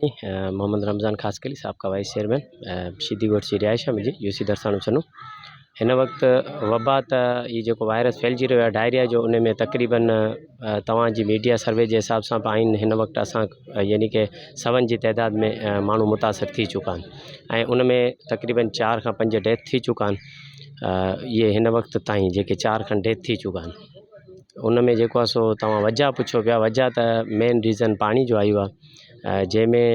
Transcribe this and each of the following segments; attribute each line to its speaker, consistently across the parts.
Speaker 1: मोहम्मद रमज़ान खासकली साहब का wise chairman शिदीगोट जी रिहाइश आहे मुंहिंजी यूसी दरसाणू चनू। हिन वक़्तु वबा त ई जेको वायरस फैलिजी रहियो आहे डायरिया जो, उन में तक़रीबन तव्हांजी मीडिया सर्वे जे हिसाब सां बि आहिनि। हिन वक़्तु असां यानी कि 100 जी तइदाद में माण्हू मुतासिर थी चुका आहिनि ऐं उन में तक़रीबन 4 खां 5 डेथ थी चुका आहिनि। इहे हिन वक़्तु ताईं जेके 4 खनि डेथ थी चुका आहिनि। उन में जेको आहे सो तव्हां वजह पुछो पिया, वजह त मेन रीज़न पाणी जो आयो आहे, जंहिंमें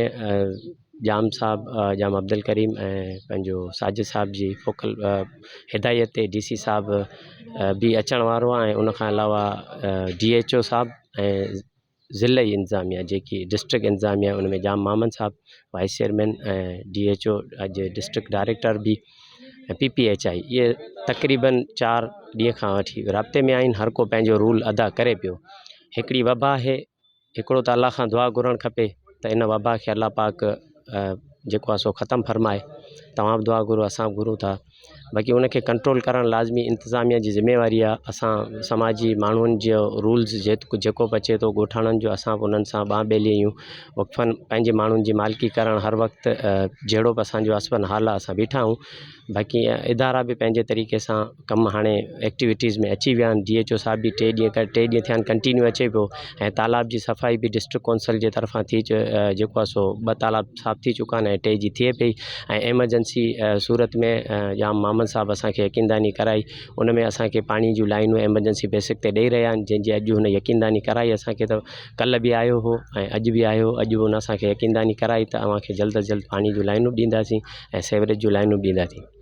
Speaker 1: जाम साहब जाम अब्दुल करीम ऐं पंहिंजो साजिद साहब जी फोकल हिदायत ते DC साहब भी अचण वारो आहे ऐं उनखां अलावा DHO साहब ऐं ज़िले इंतज़ामिया जेकी डिस्ट्रिक्ट इंतज़ामिया उन में जाम मामन साहब वाइस चेयरमैन ऐं DHO अॼु डिस्ट्रिक्ट डायरेक्टर भी PPHI इहे तक़रीबन 4 ॾींहं खां वठी राब्ते में आहिनि। हर को पंहिंजो रूल अदा करे पियो। हिकिड़ी वबा आहे, हिकिड़ो त अल्लाह खां दुआ घुरणु खपे त इन वबा खे अल्लाह पाक जेको आहे सो ख़तमु फरमाए। तव्हां बि दुआ घुरो, असां बि घुरूं था। बाक़ी उनखे कंट्रोल करणु लाज़मी इंतिज़ामिया जी ज़िम्मेवारी आहे। असां समाजी माण्हुनि जो रूल्स जेको बि अचे थो ॻोठाणनि जो, असां बि उन्हनि सां ॿांह ॿेली आहियूं। वक़फ़नि पंहिंजे माण्हुनि जी मालिकी करणु हर वक़्तु जहिड़ो बि असांजो असबन हाल आहे असां बीठा आहियूं। बाक़ी इदारा बि पंहिंजे तरीक़े सां कमु हाणे एक्टिविटीज़ में अची विया आहिनि। DHO साहब बि 3 ॾींहं थिया आहिनि कंटिन्यू अचे पियो ऐं तालाब जी सफ़ाई बि डिस्ट्रिक्ट कौंसिल जे तरफ़ां थी जेको आहे सो 2 तालाब साफ़ थी चुका आहिनि ऐं 3 जी थिए पई। ऐं एमरजेंसी सूरत में जाम मामन साहब असांखे यकीनदानी कराई। उन में असांखे पाणी जूं लाइनूं एमरजेंसी बेसिक ते ॾेई रहिया आहिनि, जंहिंजी अॼु हुन यकीनदानी कराई असांखे। त कल्ह बि आयो हो ऐं अॼु बि आयो, अॼु बि हुन असांखे यकीनदानी कराई त अव्हांखे जल्द अज़ जल्द पाणी जूं लाइनूं ॾींदासीं ऐं सेवरेज जूं लाइनूं बि ॾींदासीं।